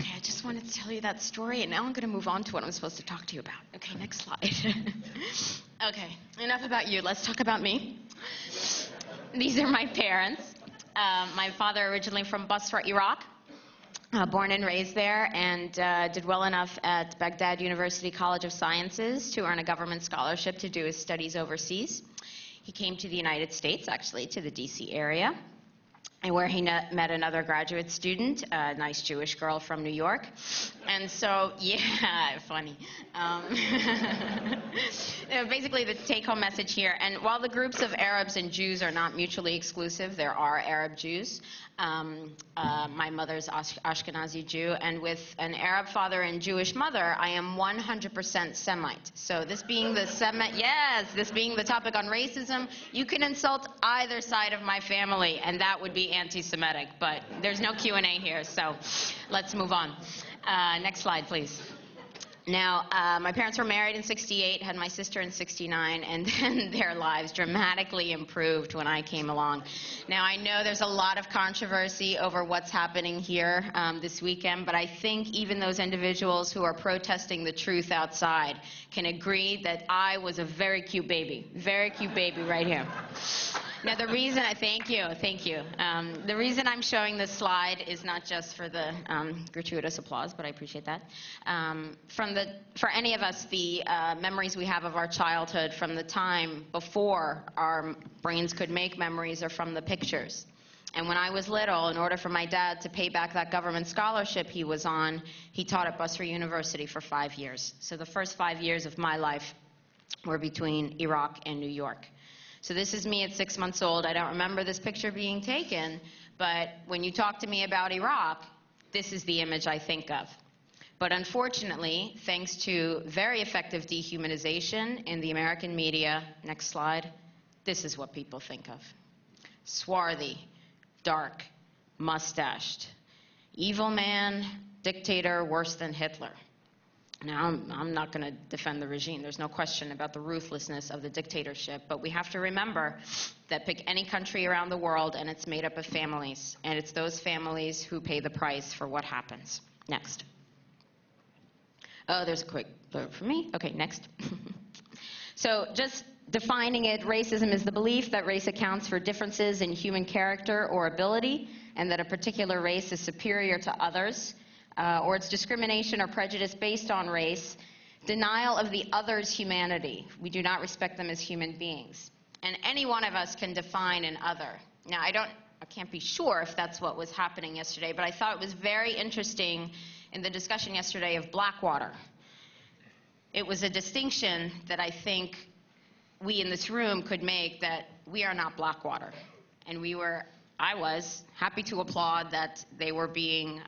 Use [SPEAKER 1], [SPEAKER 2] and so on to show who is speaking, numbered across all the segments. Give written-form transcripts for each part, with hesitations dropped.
[SPEAKER 1] Okay, I just wanted to tell you that story, and now I'm going to move on to what I'm supposed to talk to you about. Okay, next slide. Okay, enough about you. Let's talk about me. These are my parents. My father originally from Basra, Iraq, born and raised there, and did well enough at Baghdad University College of Sciences to earn a government scholarship to do his studies overseas. He came to the United States, actually, to the D.C. area, and where he met another graduate student, a nice Jewish girl from New York. And so, yeah, funny. Basically, the take-home message here, and while the groups of Arabs and Jews are not mutually exclusive, there are Arab Jews. My mother's Ashkenazi Jew, and with an Arab father and Jewish mother, I am 100% Semite. So this being the this being the topic on racism, you can insult either side of my family, and that would be anti-Semitic. But there's no Q&A here, so let's move on. Next slide, please. Now, my parents were married in '68, had my sister in '69, and then their lives dramatically improved when I came along. Now, I know there's a lot of controversy over what's happening here this weekend, but I think even those individuals who are protesting the truth outside can agree that I was a very cute baby right here. Now, the reason thank you. The reason I'm showing this slide is not just for the gratuitous applause, but I appreciate that. For any of us, the memories we have of our childhood from the time before our brains could make memories are from the pictures. And when I was little, in order for my dad to pay back that government scholarship he was on, he taught at Basra University for 5 years. So the first 5 years of my life were between Iraq and New York. So this is me at 6 months old. I don't remember this picture being taken, but when you talk to me about Iraq, this is the image I think of. But unfortunately, thanks to very effective dehumanization in the American media, next slide, this is what people think of. Swarthy, dark, mustached, evil man, dictator worse than Hitler. Now, I'm not going to defend the regime. There's no question about the ruthlessness of the dictatorship. But we have to remember that pick any country around the world, and it's made up of families. And it's those families who pay the price for what happens. Next. Oh, there's a quick vote for me. Okay, next. So just defining it, racism is the belief that race accounts for differences in human character or ability, and that a particular race is superior to others. Or it's discrimination or prejudice based on race, denial of the other's humanity. We do not respect them as human beings. And any one of us can define an other. Now, I can't be sure if that's what was happening yesterday, but I thought it was very interesting in the discussion yesterday of Blackwater. It was a distinction that I think we in this room could make, that we are not Blackwater. And I was happy to applaud that they were being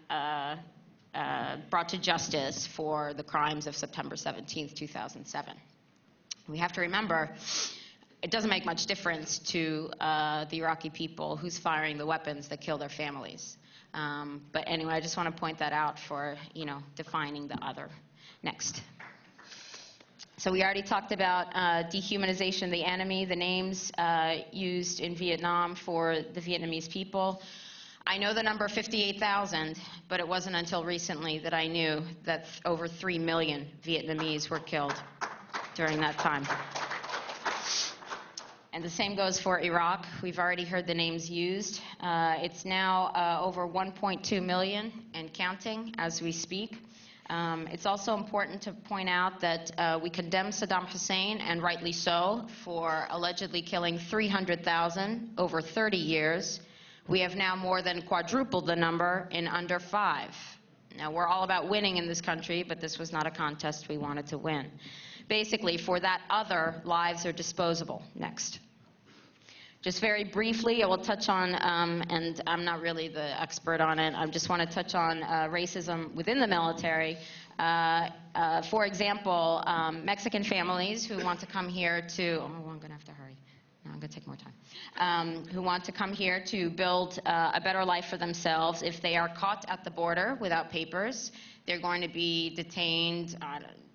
[SPEAKER 1] brought to justice for the crimes of September 17th, 2007. We have to remember, it doesn't make much difference to the Iraqi people who's firing the weapons that kill their families. But anyway, I just want to point that out for, defining the other. Next. So we already talked about dehumanization, the enemy, the names used in Vietnam for the Vietnamese people. I know the number 58,000, but it wasn't until recently that I knew that over 3 million Vietnamese were killed during that time. And the same goes for Iraq. We've already heard the names used. It's now over 1.2 million and counting as we speak. It's also important to point out that we condemn Saddam Hussein, and rightly so, for allegedly killing 300,000 over 30 years. We have now more than quadrupled the number in under 5. Now, we're all about winning in this country, but this was not a contest we wanted to win. Basically, for that other, lives are disposable. Next. Just very briefly, I will touch on, and I'm not really the expert on it, I just want to touch on racism within the military. For example, Mexican families who want to come here to, I'm going to have to hurry. No, I'm going to take more time. Who want to come here to build a better life for themselves. If they are caught at the border without papers, they're going to be detained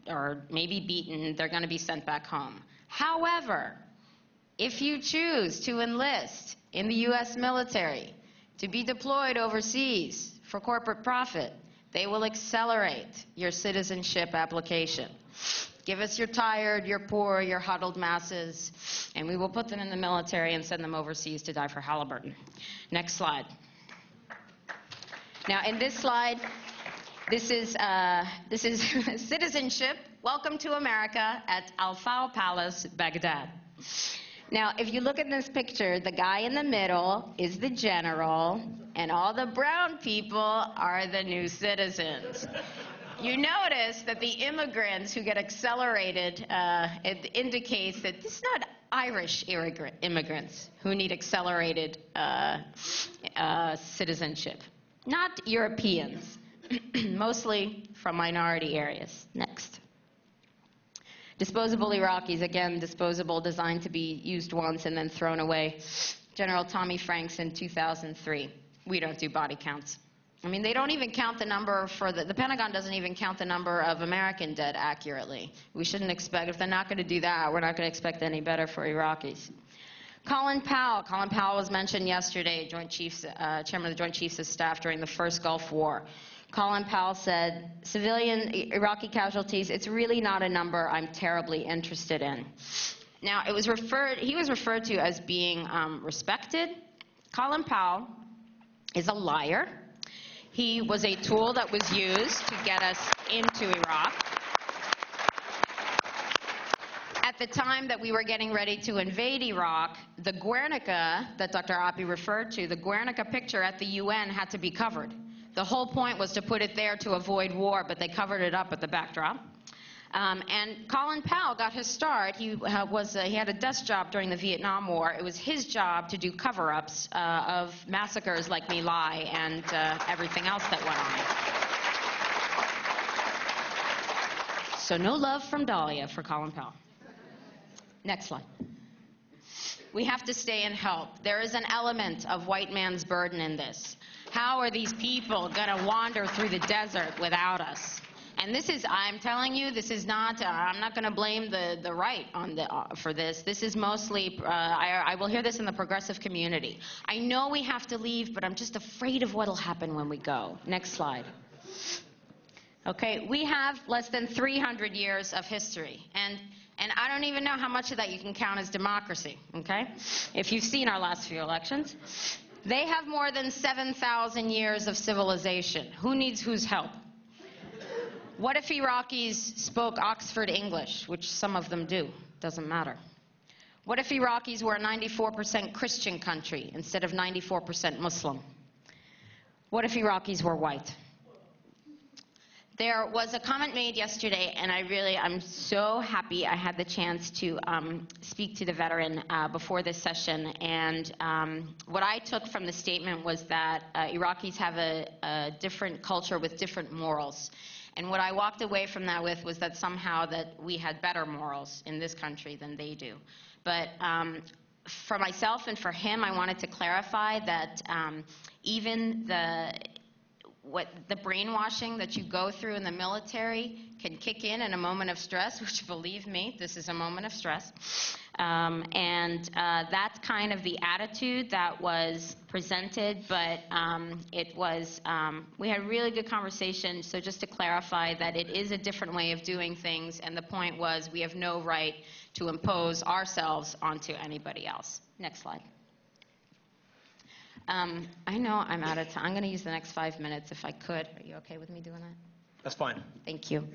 [SPEAKER 1] or maybe beaten. They're going to be sent back home. However, if you choose to enlist in the U.S. military, to be deployed overseas for corporate profit, They will accelerate your citizenship application. Give us your tired, your poor, your huddled masses, and we will put them in the military and send them overseas to die for Halliburton. Next slide. Now, in this slide, this is citizenship. Welcome to America at Al Fao Palace, Baghdad. Now, if you look at this picture, the guy in the middle is the general, and all the brown people are the new citizens. You notice that the immigrants who get accelerated, it indicates that this is not Irish immigrants who need accelerated citizenship. Not Europeans, mostly from minority areas. Next. Disposable Iraqis, again, disposable, designed to be used once and then thrown away. General Tommy Franks in 2003. We don't do body counts. I mean, they don't even count the number for the Pentagon doesn't even count the number of American dead accurately. We shouldn't expect, if they're not going to do that, we're not going to expect any better for Iraqis. Colin Powell. Colin Powell was mentioned yesterday, Chairman of the Joint Chiefs of Staff during the first Gulf War. Colin Powell said, civilian Iraqi casualties, it's really not a number I'm terribly interested in. Now, he was referred to as being respected. Colin Powell is a liar. He was a tool that was used to get us into Iraq. At the time that we were getting ready to invade Iraq, the Guernica that Dr. Api referred to, the Guernica picture at the UN had to be covered. The whole point was to put it there to avoid war, but they covered it up at the backdrop. And Colin Powell got his start. He had a desk job during the Vietnam War. It was his job to do cover-ups of massacres like My Lai and everything else that went on. So no love from Dahlia for Colin Powell. Next slide. We have to stay and help. There is an element of white man's burden in this. How are these people going to wander through the desert without us? And this is, I'm telling you, this is not, I'm not going to blame the right for this. This is mostly, I will hear this in the progressive community. I know we have to leave, but I'm just afraid of what will happen when we go. Next slide. Okay, we have less than 300 years of history. And I don't even know how much of that you can count as democracy, okay? If you've seen our last few elections. They have more than 7,000 years of civilization. Who needs whose help? What if Iraqis spoke Oxford English, which some of them do? Doesn't matter. What if Iraqis were a 94% Christian country instead of 94% Muslim? What if Iraqis were white? There was a comment made yesterday, and I'm so happy I had the chance to speak to the veteran before this session. And what I took from the statement was that Iraqis have a different culture with different morals. And what I walked away from that with was that somehow that we had better morals in this country than they do. But for myself and for him, I wanted to clarify that even the brainwashing that you go through in the military can kick in a moment of stress, which, believe me, this is a moment of stress. That's kind of the attitude that was presented, but we had a really good conversation. So just to clarify that it is a different way of doing things, and the point was we have no right to impose ourselves onto anybody else. Next slide. I know I'm out of time. I'm going to use the next 5 minutes if I could. Are you okay with me doing that?
[SPEAKER 2] That's fine.
[SPEAKER 1] Thank you.